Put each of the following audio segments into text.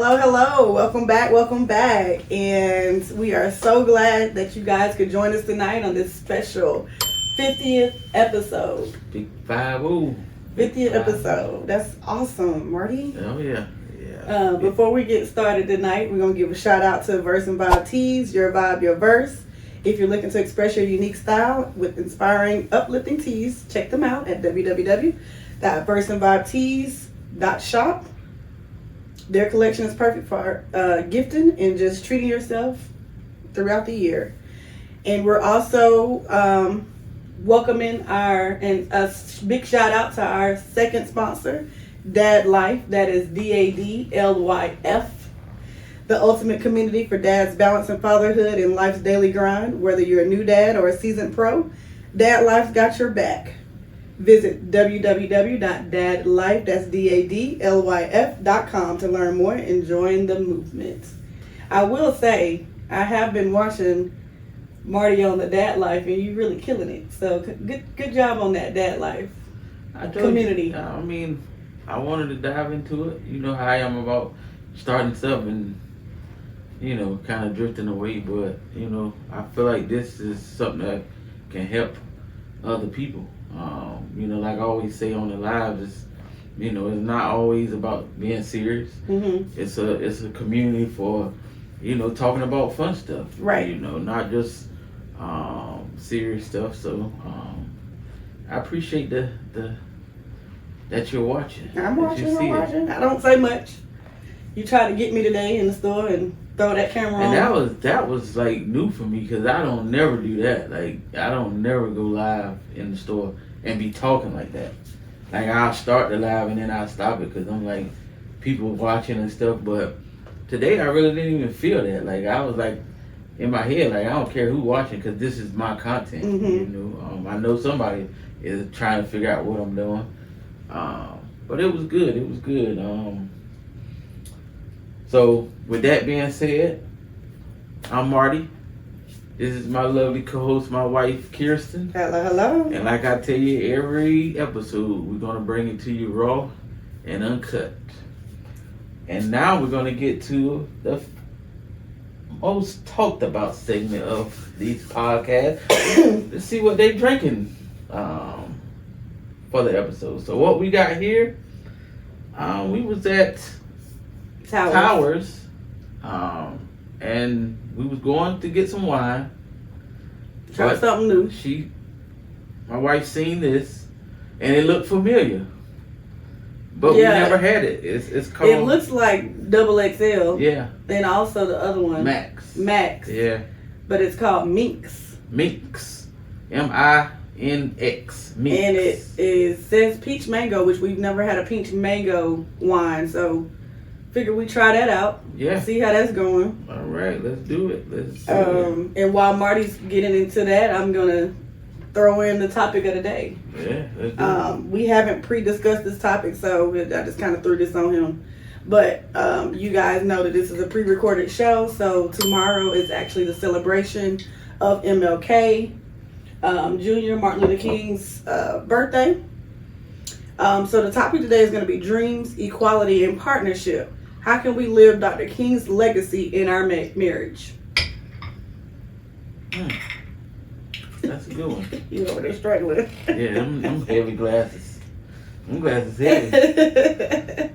Hello, welcome back. And we are so glad that you guys could join us tonight on this special 50th episode. Big 5-0. 50th episode. That's awesome, Marty. Oh, yeah. Before we get started tonight, we're going to give a shout out to Verse and Vibe Tees, your vibe, your verse. If you're looking to express your unique style with inspiring, uplifting tees, check them out at www.verseandvibetees.shop. Their collection is perfect for gifting and just treating yourself throughout the year. And we're also welcoming a big shout out to our second sponsor, Dad Life. That is DADLYF, the ultimate community for dads balancing fatherhood and life's daily grind. Whether you're a new dad or a seasoned pro, Dad Life's got your back. Visit www.dadlife, that's DADLYF.com to learn more and join the movement. I will say, I have been watching Marty on the Dad Life, and you're really killing it. So good job on that Dad Life community. I wanted to dive into it. You know how I am about starting stuff and, kind of drifting away. But, I feel like this is something that can help other people. Like I always say on the lives, it's not always about being serious. Mm-hmm. It's a community for, talking about fun stuff. Right. Not just serious stuff. So I appreciate that you're watching. I'm watching. I don't say much. You tried to get me today in the store and throw that camera on. And that was like new for me because I don't never do that. Like I don't never go live in the store and be talking like that. Like I'll start the live and then I'll stop it because I'm like people watching and stuff. But today I really didn't even feel that. Like I was like in my head like I don't care who watching because this is my content. Mm-hmm. I know somebody is trying to figure out what I'm doing. But it was good. So with that being said, I'm Marty. This is my lovely co-host, my wife, Kirsten. Hello. And like I tell you, every episode, we're going to bring it to you raw and uncut. And now we're going to get to the most talked about segment of these podcasts. Let's see what they drinking for the episode. So what we got here, we was at Towers. And we was going to get some wine. Try something new. My wife seen this, and it looked familiar, but we never had it. It's called. It looks like double XL. Yeah. And also the other one. Max. Yeah. But it's called Minx. Minx. MINX. Minx. And it says peach mango, which we've never had a peach mango wine, so. Figure we try that out. Yeah. See how that's going. All right, let's do it. And while Marty's getting into that, I'm gonna throw in the topic of the day. Yeah, let's do it. We haven't pre-discussed this topic, so I just kind of threw this on him. But you guys know that this is a pre-recorded show, so tomorrow is actually the celebration of MLK Jr., Martin Luther King's birthday. So the topic today is going to be dreams, equality, and partnership. How can we live Dr. King's legacy in our marriage? That's a good one. You know what they're struggling. Yeah, them heavy glasses. Them glasses heavy.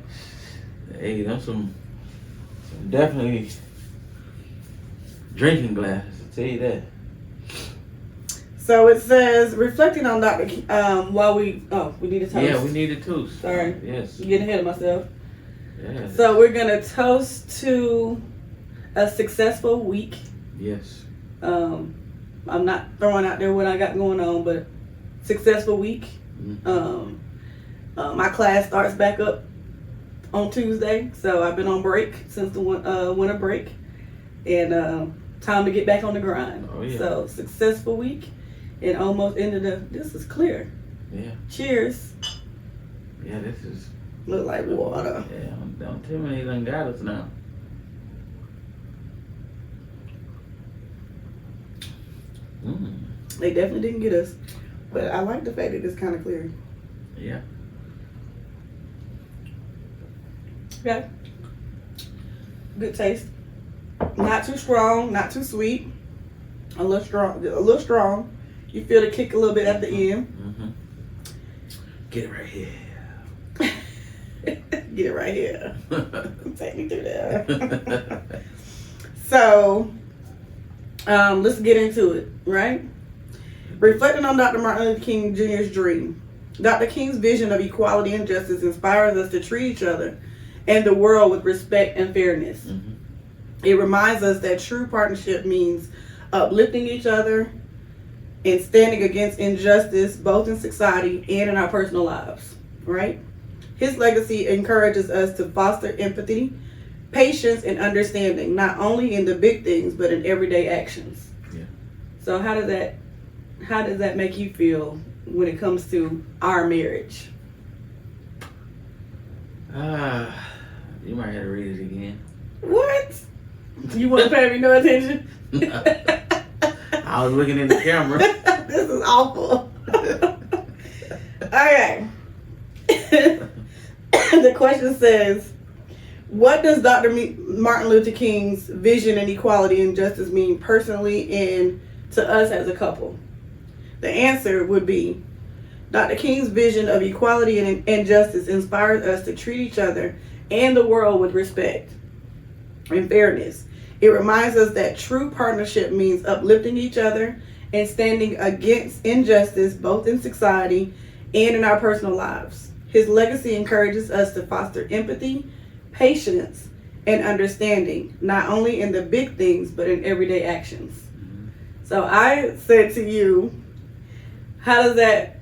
Hey, them some definitely drinking glasses, I'll tell you that. So it says, reflecting on Dr. King, we need a toast. Yeah, we need a toast. Sorry. Yes. I'm getting ahead of myself. Yes. So we're going to toast to a successful week. Yes. I'm not throwing out there what I got going on, but successful week. Mm-hmm. My class starts back up on Tuesday, so I've been on break since the winter break. And time to get back on the grind. Oh, yeah. So successful week. And almost ended this is clear. Yeah. Cheers. Yeah, this is. Look like water. Yeah, don't tell me they done got us now. They definitely didn't get us. But I like the fact that it's kind of clear. Yeah. Okay. Good taste. Not too strong, not too sweet. A little strong. A little strong. You feel the kick a little bit at the end. Mm-hmm. Get it right here. Get it right here. Take me through there. So, let's get into it, right? Reflecting on Dr. Martin Luther King Jr.'s dream, Dr. King's vision of equality and justice inspires us to treat each other and the world with respect and fairness. Mm-hmm. It reminds us that true partnership means uplifting each other and standing against injustice, both in society and in our personal lives, right? His legacy encourages us to foster empathy, patience, and understanding, not only in the big things, but in everyday actions. Yeah. So how does that make you feel when it comes to our marriage? You might have to read it again. What? You want to pay me no attention? I was looking in the camera. This is awful. Okay. The question says, what does Dr. Martin Luther King's vision and equality and justice mean personally and to us as a couple? The answer would be, Dr. King's vision of equality and justice inspires us to treat each other and the world with respect and fairness. It reminds us that true partnership means uplifting each other and standing against injustice, both in society and in our personal lives. His legacy encourages us to foster empathy, patience, and understanding, not only in the big things, but in everyday actions. Mm-hmm. So I said to you, how does that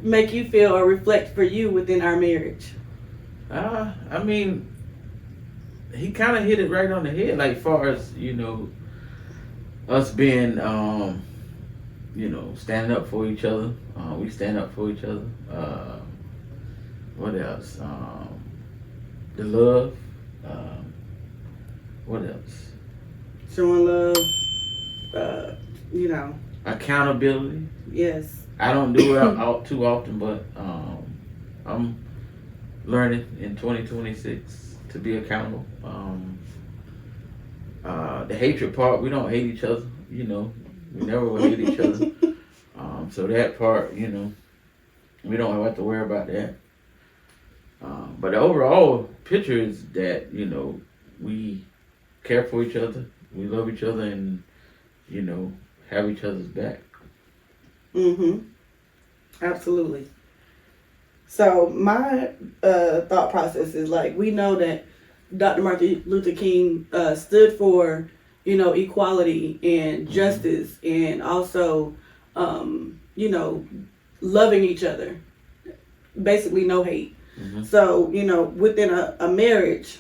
make you feel or reflect for you within our marriage? I mean, he kind of hit it right on the head, like far as, us being, standing up for each other. We stand up for each other. What else? The love. What else? Showing love, Accountability. Yes. I don't do it out too often, but I'm learning in 2026 to be accountable. The hatred part, we don't hate each other. We never will hate each other. So that part, we don't have to worry about that. But the overall picture is that, we care for each other, we love each other, and, have each other's back. Mm-hmm. Absolutely. So my thought process is like, we know that Dr. Martin Luther King stood for, equality and justice, and also, loving each other. Basically, no hate. Mm-hmm. So, within a marriage,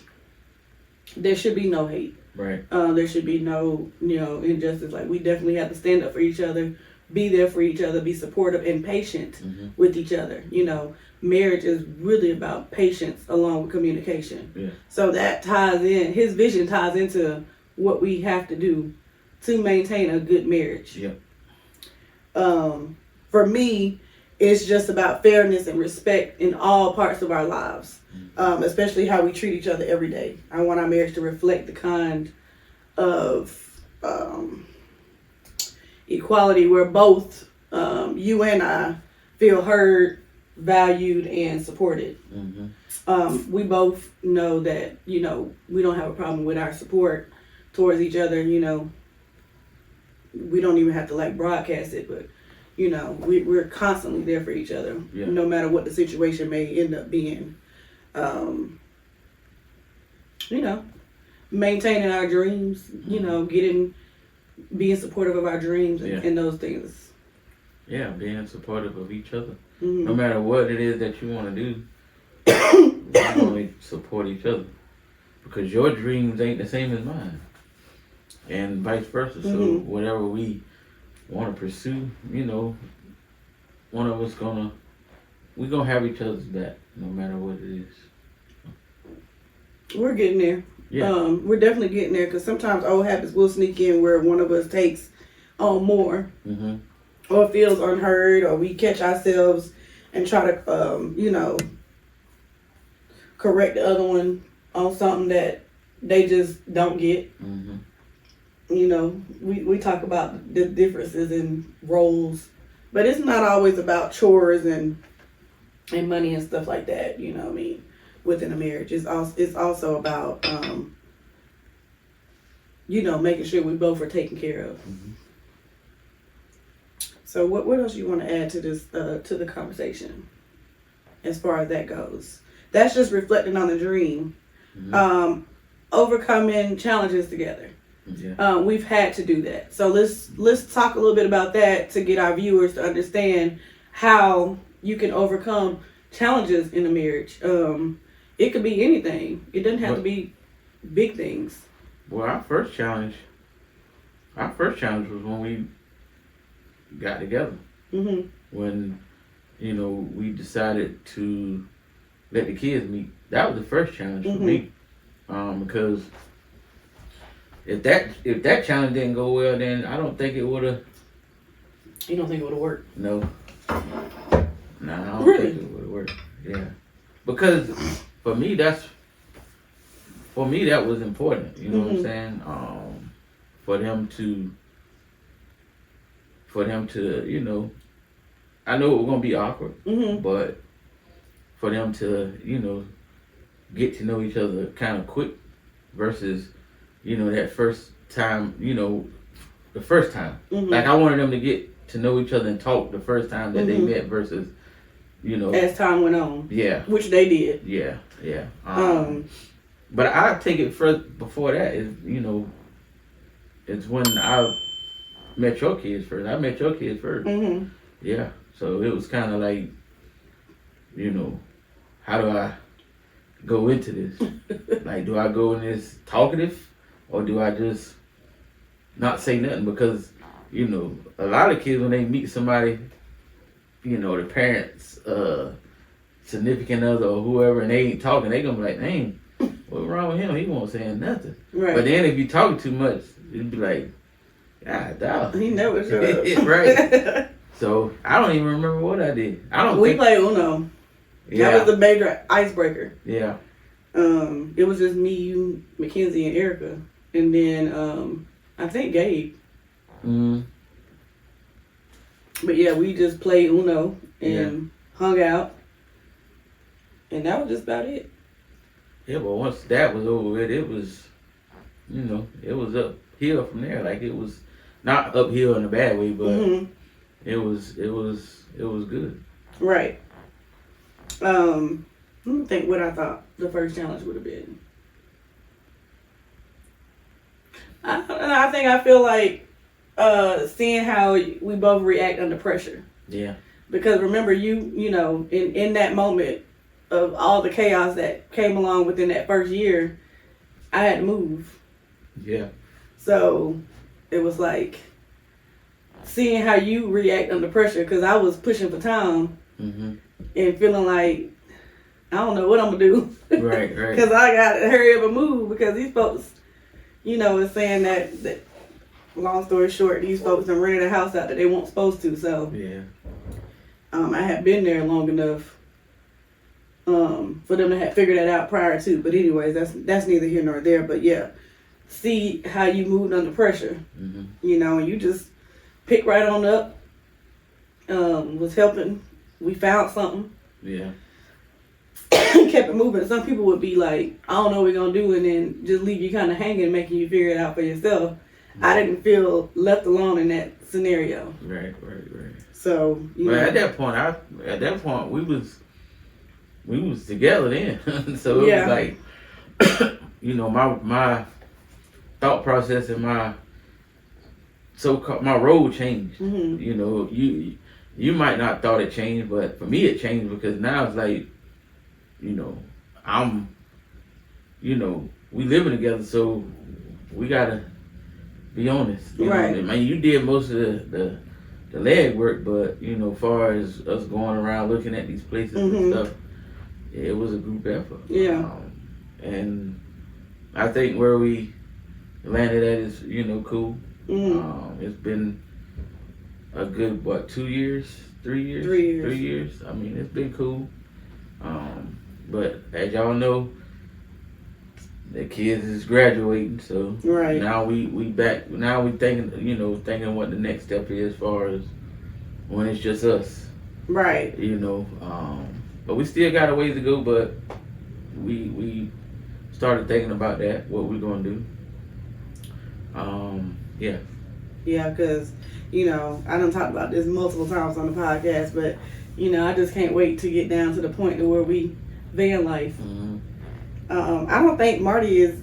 there should be no hate. Right. There should be no, injustice. Like, we definitely have to stand up for each other, be there for each other, be supportive and patient Mm-hmm. with each other. Marriage is really about patience along with communication. Yeah. So that ties in, his vision ties into what we have to do to maintain a good marriage. Yep. For me, it's just about fairness and respect in all parts of our lives, especially how we treat each other every day. I want our marriage to reflect the kind of equality where both you and I feel heard, valued, and supported. Mm-hmm. We both know that, we don't have a problem with our support towards each other. We don't even have to broadcast it, but we're constantly there for each other, yeah. No matter what the situation may end up being. Maintaining our dreams, Mm-hmm. Being supportive of our dreams Yeah. and those things. Yeah, being supportive of each other. Mm-hmm. No matter what it is that you want to do, we only support each other. Because your dreams ain't the same as mine. And vice versa. So Mm-hmm. whatever we want to pursue, one of us we're gonna have each other's back, no matter what it is. We're getting there. Yeah. We're definitely getting there, because sometimes old habits will sneak in where one of us takes on more, Mm-hmm. or feels unheard, or we catch ourselves and try to, correct the other one on something that they just don't get. Mm-hmm. You know, we talk about the differences in roles, but it's not always about chores and money and stuff like that. You know what I mean? Within a marriage, it's also about you know, making sure we both are taken care of. Mm-hmm. So what else you want to add to this to the conversation as far as that goes? That's just reflecting on the dream. Mm-hmm. Overcoming challenges together. Yeah. We've had to do that. So let's talk a little bit about that to get our viewers to understand how you can overcome challenges in a marriage. It could be anything. It doesn't have to be big things. Well, our first challenge was when we got together. Mm-hmm. When, you know, we decided to let the kids meet. That was the first challenge for me. Because if that challenge didn't go well, then I don't think it would have. You don't think it would have worked? No. Nah, I don't Really? think it would have worked. Yeah. Because for me that was important. You know what I'm saying? For them to, you know, I know it was gonna be awkward, but for them to, you know, get to know each other kind of quick versus, you know, that first time, you know, the first time. Like I wanted them to get to know each other and talk the first time that they met versus, you know, as time went on. Yeah. Which they did. Yeah. But I take it first before that is, you know, it's when I met your kids first. I met your kids first. Yeah. So it was kind of like, you know, how do I go into this? Like, do I go in this talkative or do I just not say nothing? Because, you know, a lot of kids when they meet somebody, you know, the parents, significant other or whoever, and they ain't talking, they gonna be like, dang, what's wrong with him? He won't say nothing. Right. But then if you talking too much, it'd be like, God, dog. He never shut up. Right. So I don't even remember what I did. We played Uno. Yeah. That was the major icebreaker. Yeah. It was just me, you, Mackenzie, and Erica, and then I think Gabe. But yeah, we just played Uno and hung out, and that was just about it. Yeah, but once that was over with, it was, you know, it was uphill from there. Like it was not uphill in a bad way, but it was good. Right. Let me think what I thought the first challenge would have been. I feel like seeing how we both react under pressure. Yeah. Because remember, you know, in that moment of all the chaos that came along within that first year, I had to move. Yeah. So it was like seeing how you react under pressure, because I was pushing for time and feeling like I don't know what I'm gonna do. Right. Because I got to hurry up and move because these folks, you know, is saying that long story short, these folks done rented a house out that they weren't supposed to. So yeah, I had been there long enough for them to have figured that out prior to. But anyways, that's neither here nor there. But yeah, see how you moved under pressure. You know, and you just picked right on up. Was helping. We found something. Yeah. Kept it moving. Some people would be like, I don't know what we're going to do, and then just leave you kind of hanging, making you figure it out for yourself. I didn't feel left alone in that scenario. Right. So, you know. At that point, we was together then. So it was like, you know, my thought process and my role changed. You know, you might not thought it changed, but for me it changed because now it's like, you know, we living together, so we gotta be honest. You know, I mean, you did most of the leg work, but you know, far as us going around looking at these places and stuff, it was a group effort. Yeah. And I think where we landed at is, you know, cool. It's been a good 2 years, 3 years? 3 years. 3 years. I mean, it's been cool. But as y'all know, The kids is graduating, so Right. now we back. Now we thinking what the next step is as far as when it's just us. Right. But we still got a ways to go. But we started thinking about that, what we're gonna do. Yeah. Yeah, because, I done talked about this multiple times on the podcast, but, I just can't wait to get down to the point to where we van life. Mm-hmm. I don't think Marty is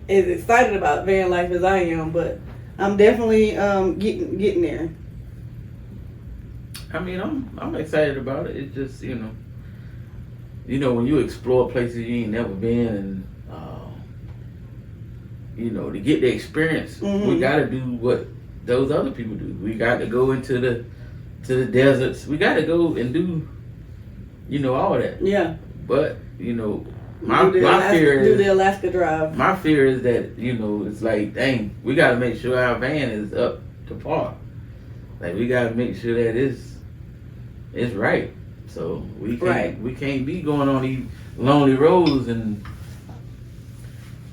excited about van life as I am, but I'm definitely getting there. I mean, I'm excited about it. It's just, when you explore places you ain't never been, and to get the experience, we got to do what those other people do. We got to go into the deserts. We got to go and do, all that. Yeah. But my fear is do the Alaska drive. My fear is that it's like, dang, we got to make sure our van is up to par. Like, we got to make sure that it's right. So we can't be going on these lonely roads and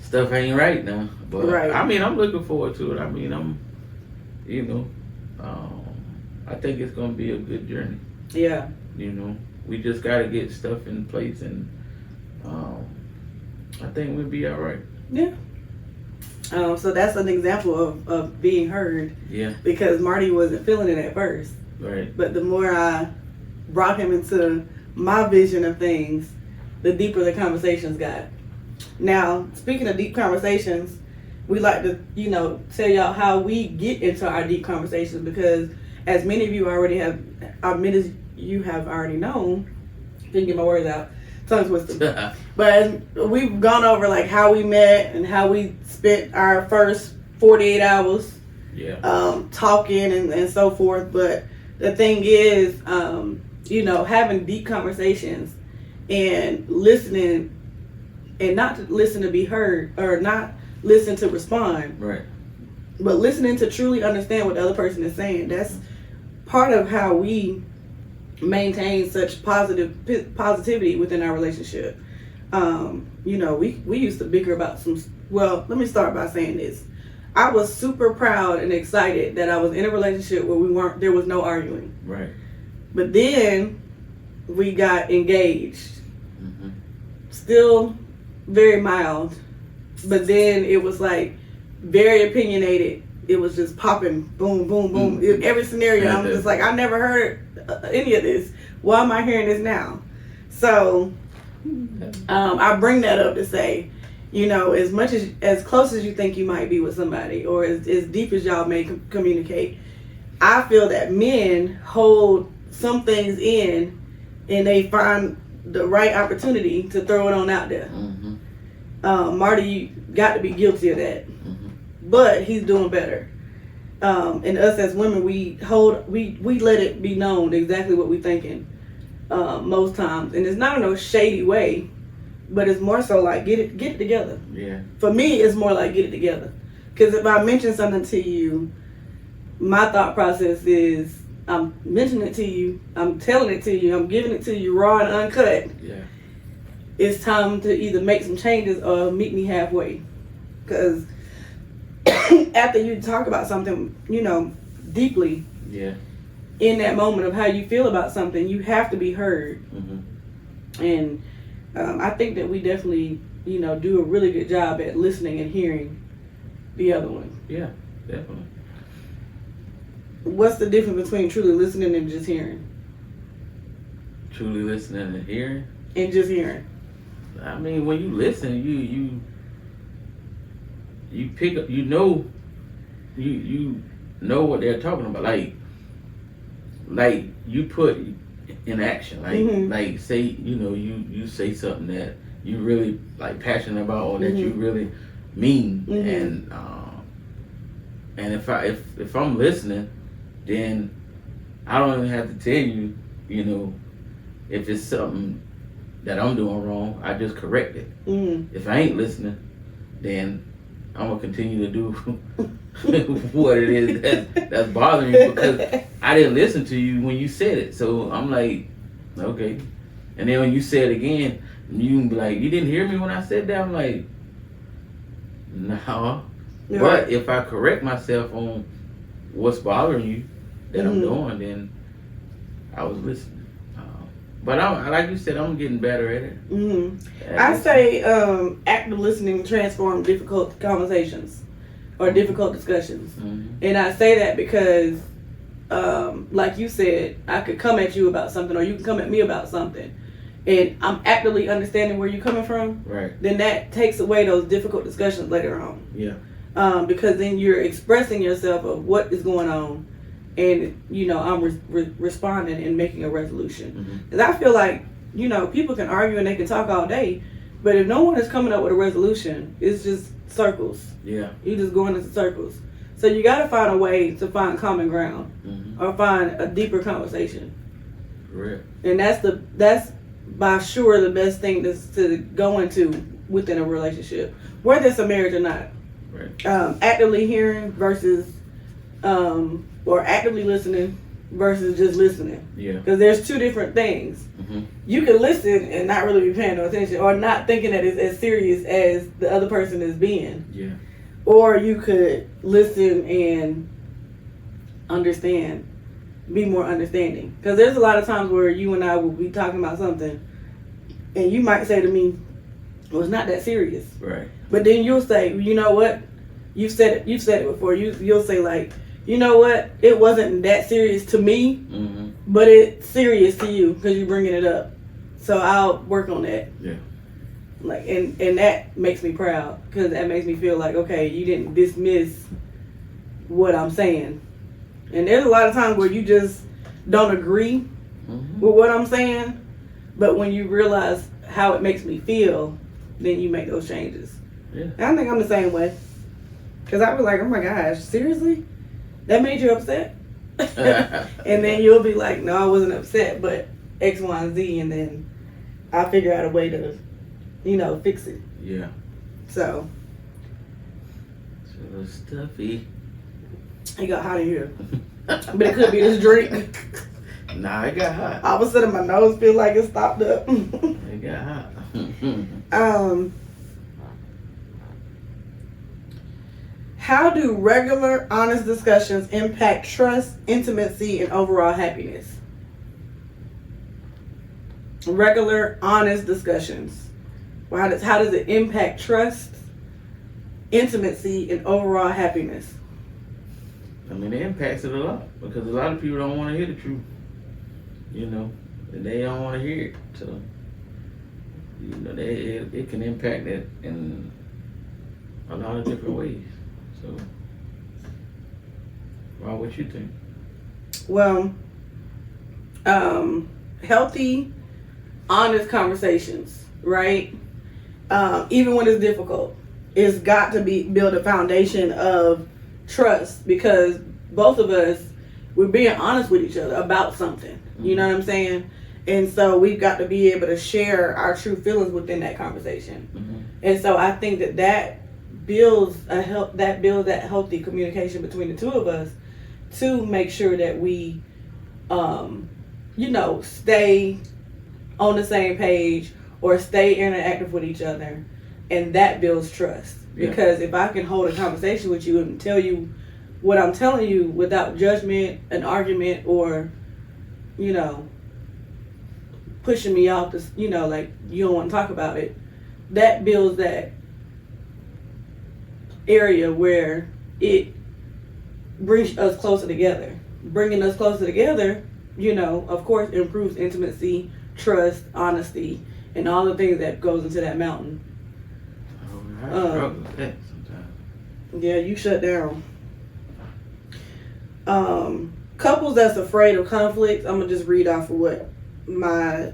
stuff ain't right now. But right. I mean, I'm looking forward to it. I mean, I think it's gonna be a good journey. Yeah. We just gotta get stuff in place, and I think we'll be all right. Yeah. So that's an example of being heard. Yeah. Because Marty wasn't feeling it at first. Right. But the more I brought him into my vision of things, the deeper the conversations got. Now, speaking of deep conversations, we like to, tell y'all how we get into our deep conversations, because as many of you already have already known, didn't get my words out, tongue twister. But as we've gone over like how we met and how we spent our first 48 hours talking and so forth. But the thing is, having deep conversations and listening, and not to listen to be heard, or not listen to respond, right? But listening to truly understand what the other person is saying. That's part of how we maintain such positivity within our relationship. We used to bicker about well, let me start by saying this. I was super proud and excited that I was in a relationship where there was no arguing. Right. But then we got engaged. Mm-hmm. Still very mild. But then it was like very opinionated. It was just popping, boom, boom, boom. Mm-hmm. Every scenario, I'm just like, I never heard any of this. Why am I hearing this now? So I bring that up to say, as much as close as you think you might be with somebody, or as deep as y'all may communicate, I feel that men hold some things in, and they find the right opportunity to throw it on out there. Mm-hmm. Marty, you got to be guilty of that. Mm-hmm. But he's doing better. And us as women, we let it be known exactly what we're thinking most times. And it's not in a shady way, but it's more so like get it together. Yeah. For me, it's more like get it together. Because if I mention something to you, my thought process is I'm mentioning it to you, I'm telling it to you, I'm giving it to you raw and uncut. Yeah. It's time to either make some changes or meet me halfway. Because after you talk about something, deeply, in that moment of how you feel about something, you have to be heard. Mm-hmm. And I think that we definitely, do a really good job at listening and hearing the other one. Yeah, definitely. What's the difference between truly listening and just hearing? Truly listening and hearing? And just hearing. I mean, when you listen, you pick up, you know what they're talking about. Like you put in action. Like mm-hmm. like say, you say something that you really like passionate about, or that you really mean. Mm-hmm. And if I'm listening, then I don't even have to tell you, if it's something that I'm doing wrong, I just correct it. Mm-hmm. If I ain't listening, then I'm gonna continue to do what it is that's bothering you, because I didn't listen to you when you said it. So I'm like, okay. And then when you say it again, You can be like, you didn't hear me when I said that? I'm like, no. Yeah. But if I correct myself on what's bothering you that I'm doing, then I was listening. But like you said, I'm getting better at it. Mm-hmm. I say active listening transforms difficult conversations or difficult discussions. Mm-hmm. And I say that because, like you said, I could come at you about something or you can come at me about something. And I'm actively understanding where you're coming from. Right. Then that takes away those difficult discussions later on. Yeah. Because then you're expressing yourself of what is going on. And, I'm responding and making a resolution. Because I feel like, people can argue and they can talk all day. But if no one is coming up with a resolution, it's just circles. Yeah. You're just going into circles. So you got to find a way to find common ground or find a deeper conversation. Correct. And that's by sure the best thing to go into within a relationship, whether it's a marriage or not. Right. Actively hearing versus or actively listening versus just listening. Yeah. Because there's two different things. You can listen and not really be paying no attention or not thinking that it's as serious as the other person is being. Yeah. Or you could listen and understand, be more understanding. Because there's a lot of times where you and I will be talking about something and you might say to me, well, it's not that serious. Right. But then you'll say, you know what? You've said it before. You'll say like, you know what? It wasn't that serious to me, but it's serious to you because you're bringing it up. So I'll work on that. Yeah. Like, and that makes me proud because that makes me feel like, okay, you didn't dismiss what I'm saying. And there's a lot of times where you just don't agree with what I'm saying, but when you realize how it makes me feel, then you make those changes. Yeah. And I think I'm the same way. Because I was like, oh my gosh, seriously? That made you upset? And then you'll be like, no, I wasn't upset, but X, Y, and Z, and then I'll figure out a way to, fix it. Yeah. So. So stuffy. It got hot in here. But it could be this drink. Nah, it got hot. All of a sudden my nose feels like it stopped up. It got hot. How do regular, honest discussions impact trust, intimacy, and overall happiness? Regular, honest discussions. Well, how does it impact trust, intimacy, and overall happiness? I mean, it impacts it a lot because a lot of people don't want to hear the truth. And they don't want to hear it. So, it can impact it in a lot of different ways. So, what you think? Well, healthy, honest conversations, right? Even when it's difficult, it's got to build a foundation of trust because both of us, we're being honest with each other about something. You know what I'm saying? And so we've got to be able to share our true feelings within that conversation. And so I think that builds that healthy communication between the two of us to make sure that we stay on the same page or stay interactive with each other, and that builds trust. Because if I can hold a conversation with you and tell you what I'm telling you without judgment, an argument, or pushing me off this, like you don't want to talk about it, that builds that area where it brings us closer together. Bringing us closer together, of course, improves intimacy, trust, honesty, and all the things that goes into that mountain. I struggle with that sometimes. Yeah, you shut down. Couples that's afraid of conflict. I'm gonna just read off of what my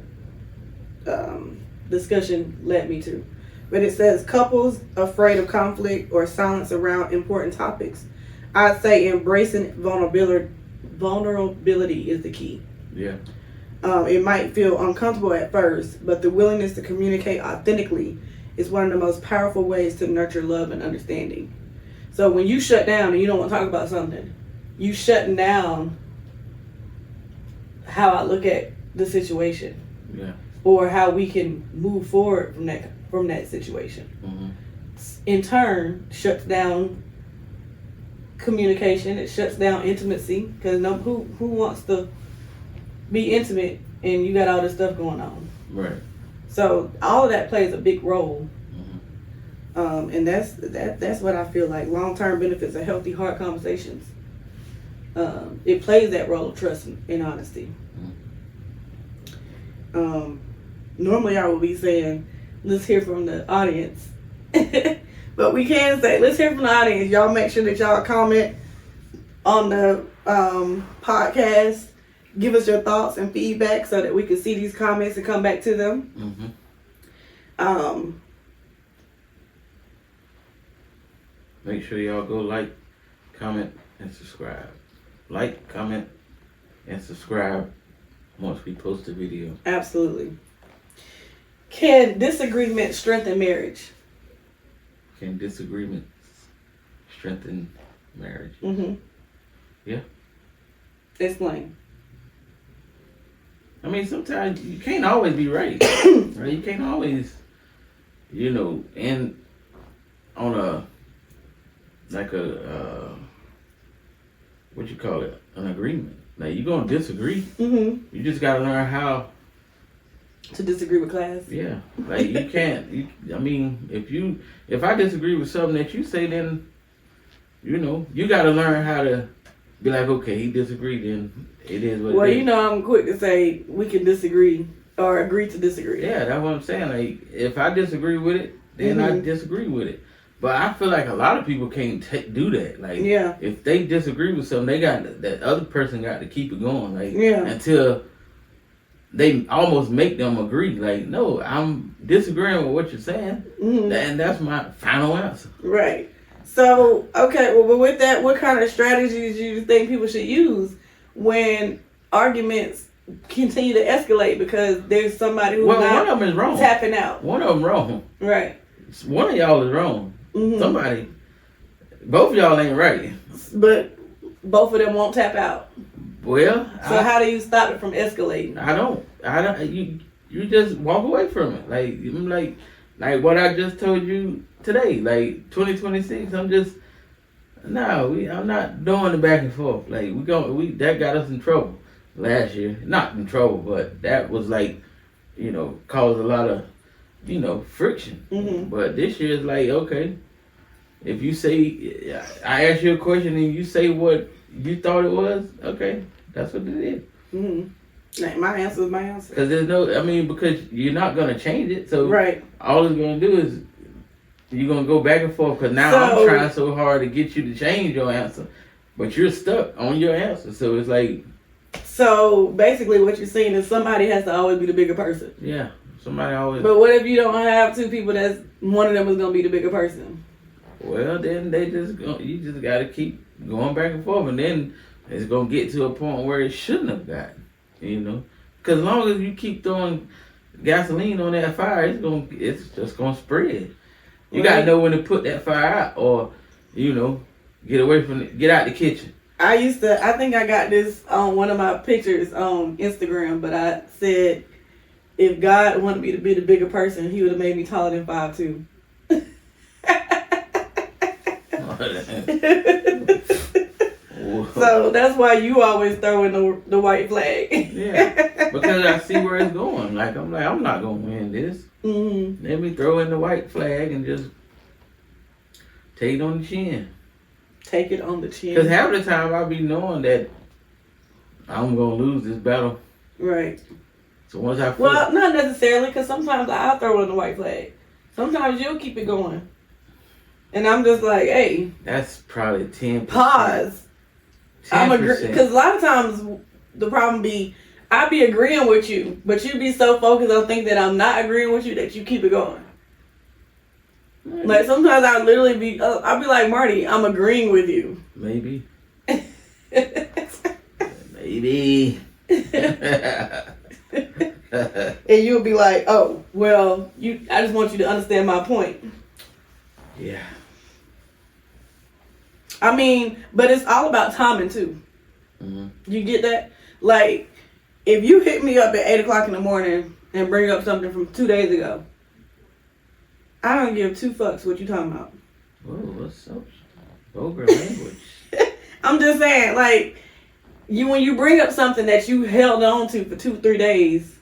discussion led me to. But it says couples afraid of conflict or silence around important topics. I'd say embracing vulnerability is the key. Yeah. It might feel uncomfortable at first, but the willingness to communicate authentically is one of the most powerful ways to nurture love and understanding. So when you shut down and you don't want to talk about something, you shutting down how I look at the situation. Yeah. or how we can move forward from that situation. Mm-hmm. In turn, shuts down communication. It shuts down intimacy because who wants to be intimate and you got all this stuff going on. Right. So all of that plays a big role. Mm-hmm. And that's what I feel like. Long-term benefits of healthy, hard conversations. It plays that role of trust and honesty. Mm-hmm. Normally I would be saying, let's hear from the audience. But we can say, let's hear from the audience. Y'all make sure that y'all comment on the podcast. Give us your thoughts and feedback so that we can see these comments and come back to them. Mm-hmm. Make sure y'all go like, comment, and subscribe. Like, comment, and subscribe once we post a video. Absolutely. Can disagreement strengthen marriage? Can disagreements strengthen marriage? Mm-hmm. Yeah. Explain. I mean, sometimes you can't always be right. Right? You can't always, end on what you call it, an agreement. Like, you're going to disagree. Mm-hmm. You just got to learn how to disagree with class. Yeah. Like, you can't, if I disagree with something that you say, then, you got to learn how to be like, okay, he disagreed, then it is what it is. Well, I'm quick to say we can disagree or agree to disagree. Yeah, that's what I'm saying. Like, if I disagree with it, then I disagree with it. But I feel like a lot of people can't do that. Like, if they disagree with something, they got that other person got to keep it going. Like, until they almost make them agree. Like, no, I'm disagreeing with what you're saying, and that's my final answer. Right. So, okay, well, with that, what kind of strategies do you think people should use when arguments continue to escalate because there's somebody who's one of them is wrong. Tapping out? One of them wrong. Right. One of y'all is wrong. Somebody, both of y'all ain't right. But both of them won't tap out. Well, so how do you stop it from escalating? I don't. You just walk away from it. Like what I just told you today. Like 2026, I'm not doing the back and forth. Like that got us in trouble last year. Not in trouble, but that was caused a lot of friction. But this year is like, okay, if you say, I ask you a question and you say what you thought it was, okay, that's what it is. Like, my answer is my answer. Because because you're not going to change it. So all it's going to do is you're going to go back and forth. Because now I'm trying so hard to get you to change your answer. But you're stuck on your answer. So it's like. So basically what you're saying is somebody has to always be the bigger person. Yeah. Somebody always. But what if you don't have two people that's one of them is going to be the bigger person? Well, then you just got to keep going back and forth. And then it's going to get to a point where it shouldn't have gotten. Because as long as you keep throwing gasoline on that fire, it's just gonna spread. You gotta know when to put that fire out, or get away from it. Get out the kitchen. I think I got this on one of my pictures on Instagram, but I said if God wanted me to be the bigger person, He would have made me taller than 5'2". So that's why you always throw in the white flag. Yeah, because I see where it's going. I'm not gonna win this. Let me throw in the white flag and just take it on the chin. Take it on the chin. Because half the time I'll be knowing that I'm gonna lose this battle. Right. So once I not necessarily, because sometimes I'll throw in the white flag. Sometimes you'll keep it going, and I'm just like, hey. That's probably 10%. Pause. 10%. I'm agree because a lot of times the problem be I be agreeing with you, but you be so focused on thinking that I'm not agreeing with you that you keep it going. Like sometimes I literally be I'll be like, Marty, I'm agreeing with you. Maybe. Maybe. And you'll be like, oh well, I just want you to understand my point. Yeah. But it's all about timing too. You get that? Like, if you hit me up at 8 o'clock in the morning and bring up something from 2 days ago, I don't give two fucks what you talking about. Whoa, what's up? Vulgar language. I'm just saying, like, when you bring up something that you held on to for 2-3 days,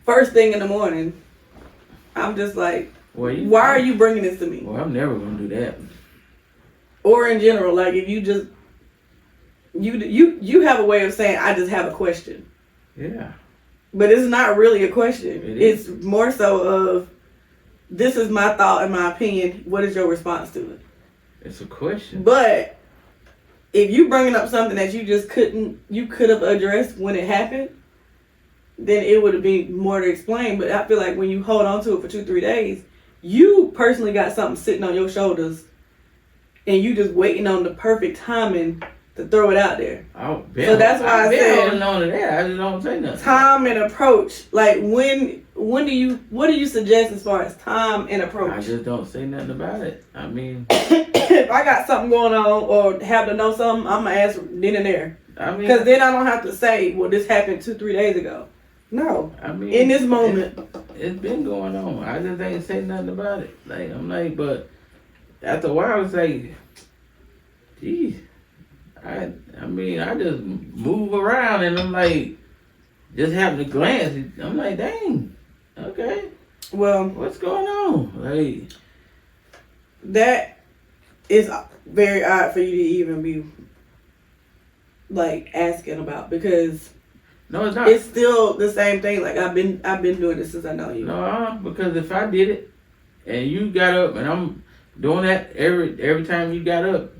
first thing in the morning, I'm just like, why are you bringing this to me? Well, I'm never gonna do that. Or in general, like, if you just you have a way of saying, I just have a question. Yeah. But it's not really a question. It's more so of, this is my thought and my opinion. What is your response to it? It's a question. But if you bringing up something that you just could have addressed when it happened, then it would have been more to explain. But I feel like when you hold on to it for 2-3 days, you personally got something sitting on your shoulders, and you just waiting on the perfect timing to throw it out there. So that's why I said holding on to that. I just don't say nothing. Time and approach. Like, what do you suggest as far as time and approach? I just don't say nothing about it. I mean, if I got something going on or have to know something, I'm gonna ask then and there. I mean, because then I don't have to say, well, this happened 2-3 days ago. No. I mean, in this moment, it's been going on. I just ain't say nothing about it. Like, I'm like, but after a while, it's like, geez. I mean, I just move around and I'm like, just having to glance. I'm like, dang, okay. Well, what's going on? Like, that is very odd for you to even be like asking about, because no, it's not. It's still the same thing. Like, I've been doing this since I know you. No, because if I did it and you got up and I'm doing that every time you got up.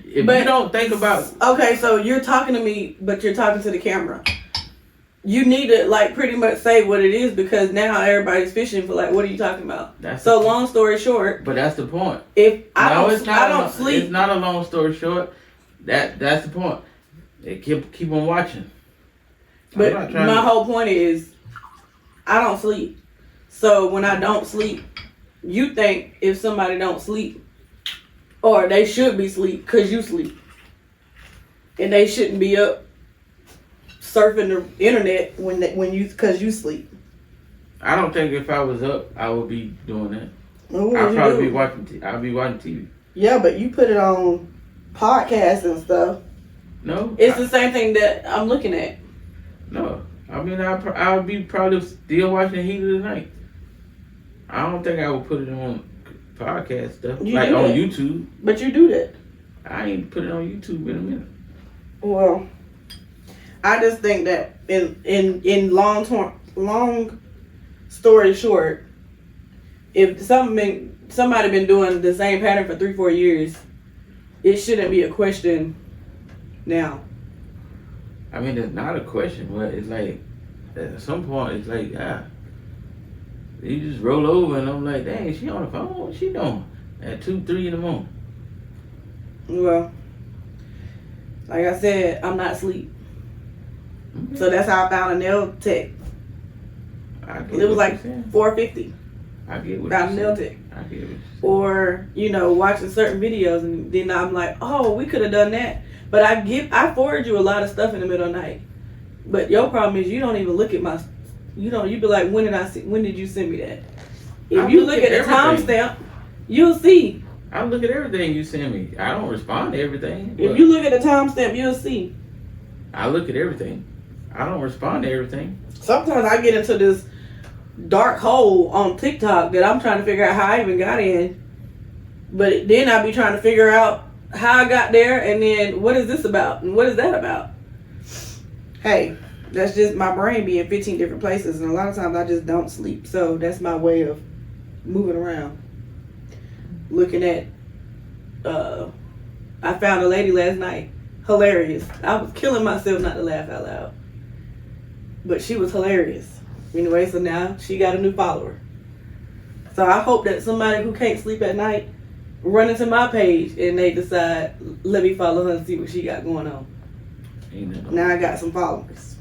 If you don't think about... Okay, so you're talking to me, but you're talking to the camera. You need to, like, pretty much say what it is, because now everybody's fishing for, like, what are you talking about? So long story short... But that's the point. If I don't sleep... It's not a long story short. That's the point. They keep on watching. But my whole point is, I don't sleep. So when I don't sleep, you think if somebody don't sleep, or they should be asleep because you sleep. And they shouldn't be up surfing the internet because you sleep. I don't think if I was up, I would be doing that. I'd probably be watching. I'd be watching TV. Yeah, but you put it on podcasts and stuff. No, it's the same thing that I'm looking at. No, I mean I would be probably still watching Heat of the Night. I don't think I would put it on podcast stuff like on YouTube. But you do that. I ain't put it on YouTube in a minute. Well, I just think that in long story short, if somebody been doing the same pattern for 3-4 years, it shouldn't be a question now. I mean, it's not a question, but it's like at some point it's like you just roll over and I'm like, dang, she on the phone? What's she doing at 2-3 in the morning? Well, like I said, I'm not asleep. Mm-hmm. So that's how I found a nail tech. It was like $4.50. I get what got a nail tech. I get it. Or, watching certain videos, and then I'm like, oh, we could have done that. But I forward you a lot of stuff in the middle of the night. But your problem is you don't even look at my... You be like, when did you send me that? If you look at the timestamp, you'll see. I look at everything you send me. I don't respond to everything. If you look at the timestamp, you'll see. I look at everything. I don't respond to everything. Sometimes I get into this dark hole on TikTok that I'm trying to figure out how I even got in. But then I be trying to figure out how I got there, and then what is this about and what is that about? Hey. That's just my brain being 15 different places, and a lot of times I just don't sleep. So that's my way of moving around. Looking at, I found a lady last night, hilarious. I was killing myself not to laugh out loud, but she was hilarious. Anyway, so now she got a new follower. So I hope that somebody who can't sleep at night run into my page and they decide, let me follow her and see what she got going on. Now I got some followers.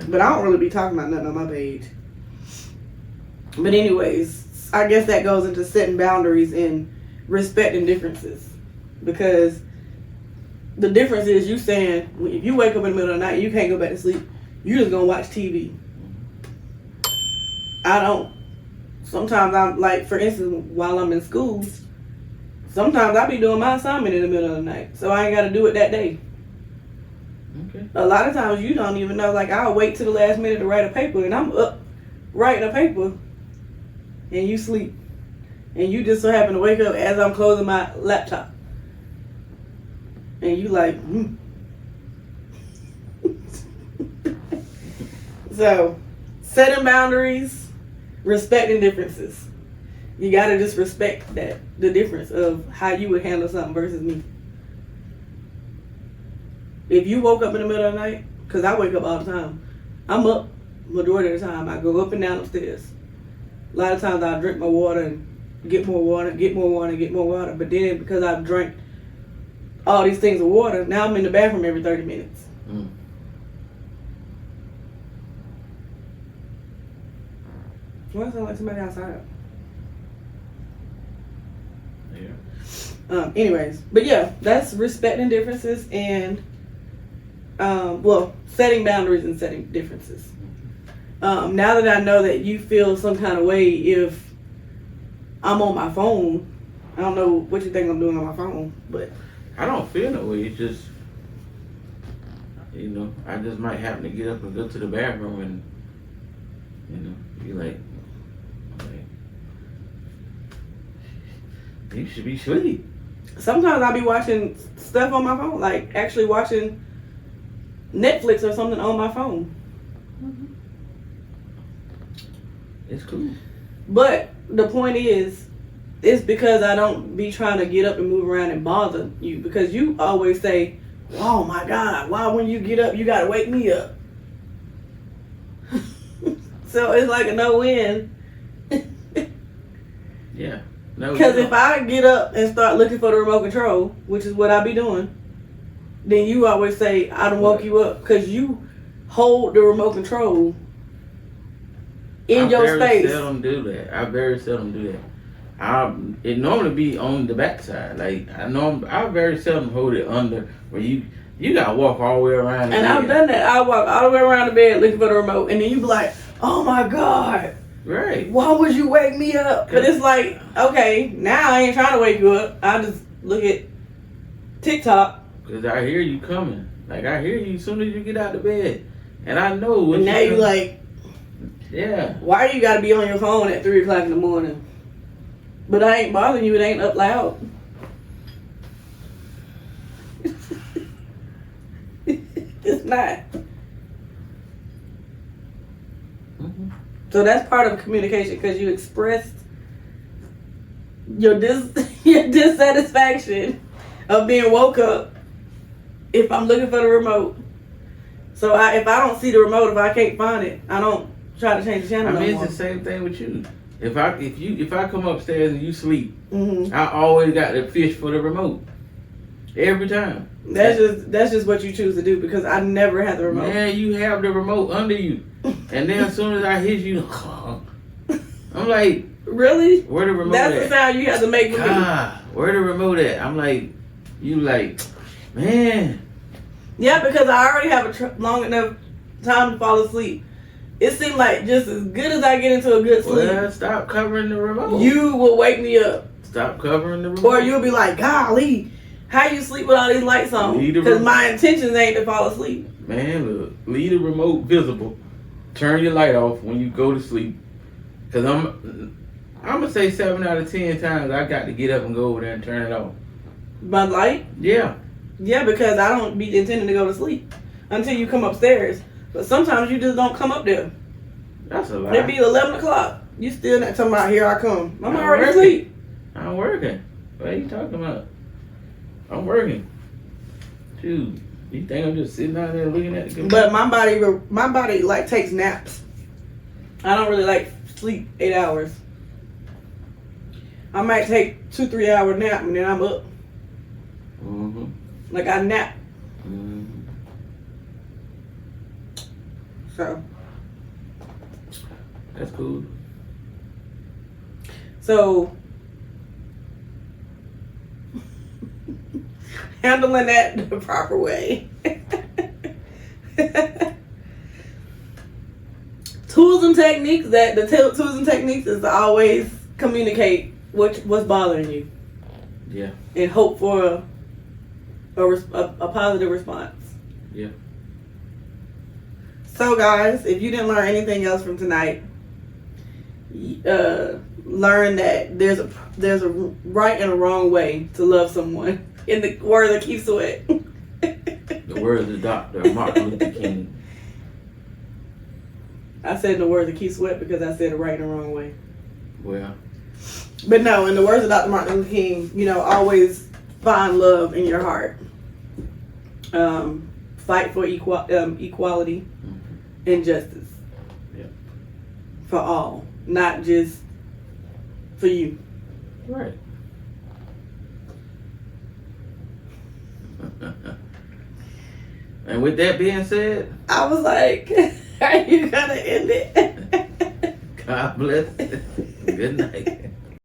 But I don't really be talking about nothing on my page. But anyways, I guess that goes into setting boundaries and respecting differences. Because the difference is you saying, if you wake up in the middle of the night and you can't go back to sleep, you're just going to watch TV. I don't. Sometimes I'm like, for instance, while I'm in school, sometimes I be doing my assignment in the middle of the night, so I ain't got to do it that day. Okay. A lot of times you don't even know. Like, I'll wait to the last minute to write a paper, and I'm up writing a paper, and you sleep, and you just so happen to wake up as I'm closing my laptop, and you like, So, setting boundaries, respecting differences. You gotta just respect that, the difference of how you would handle something versus me. If you woke up in the middle of the night, because I wake up all the time, I'm up majority of the time. I go up and down upstairs. A lot of times I drink my water and get more water, get more water, get more water. But then because I've drank all these things of water, now I'm in the bathroom every 30 minutes. Mm. Why sound like somebody outside? Yeah. Anyways, but yeah, that's respecting differences and setting boundaries and setting differences. Now that I know that you feel some kind of way if I'm on my phone, I don't know what you think I'm doing on my phone, but I don't feel that way. It's just, I just might happen to get up and go to the bathroom and, be like, you should be asleep. sometimes I'll be watching stuff on my phone, like actually watching Netflix or something on my phone. It's cool. But the point is, it's because I don't be trying to get up and move around and bother you. Because you always say, oh my God, why when you get up, you got to wake me up? So it's like a no-win. Yeah. No. Because if I get up and start looking for the remote control, which is what I be doing, then you always say, I done woke you up. Because you hold the remote control in your space. I very seldom do that. It normally be on the backside. Like I very seldom hold it under where you gotta walk all the way around. And I've done that. I walk all the way around the bed looking for the remote, and then you be like, "Oh my God, right? Why would you wake me up?" But it's like, okay, now I ain't trying to wake you up. I just look at TikTok. Cause I hear you coming. Like I hear you as soon as you get out of bed, and I know. And now you like. Yeah. Why you gotta be on your phone at 3 o'clock in the morning? But I ain't bothering you. It ain't up loud. It's not. Mm-hmm. So that's part of communication because you expressed your your dissatisfaction of being woke up if I'm looking for the remote. So if I don't see the remote, if I can't find it, I don't try to change the channel. I mean, no more. it's the same thing with you. If I come upstairs and you sleep, Mm-hmm. I always got to fish for the remote. Every time. That's just what you choose to do because I never had the remote. Man, you have the remote under you, and then as soon as I hit you, I'm like, really? Where the remote That's at? the sound you have to make with me. Where the remote at? I'm like, you like, man. Yeah, because I already have long enough time to fall asleep. It seemed like just as good as I get into a good sleep, Well, stop covering the remote. you will wake me up. Stop covering the remote. Or you'll be like, golly, how you sleep with all these lights on? Because my intentions ain't to fall asleep. Man, look, leave the remote visible. Turn your light off when you go to sleep. Because I'm going to say 7 out of 10 times I got to get up and go over there and turn it off. My light? Yeah. Yeah, because I don't be intending to go to sleep until you come upstairs. But sometimes you just don't come up there. That's a lie. It be 11 o'clock. You still not talking about here I come. I'm already working. asleep. I'm working. What are you talking about? I'm working. Dude, you think I'm just sitting out there looking at the computer? But my body like takes naps. I don't really like sleep 8 hours. I might take 2-3 hour nap and then I'm up. Mm-hmm. Like I nap. Mm-hmm. So. That's cool. So. Handling that the proper way. tools and techniques tools and techniques is to always communicate what's bothering you. Yeah. And hope for a positive response. Yeah. So guys, if you didn't learn anything else from tonight, learn that there's a right and a wrong way to love someone. In the words of Keith Sweat. The words of Dr. Martin Luther King. I said in the words of Keith Sweat because I said it right and the wrong way. Well. But no, in the words of Dr. Martin Luther King, always find love in your heart. Fight for equality and justice. Yeah. For all, not just for you. Right. And with that being said, I was like, are you gonna end it? God bless. Good night.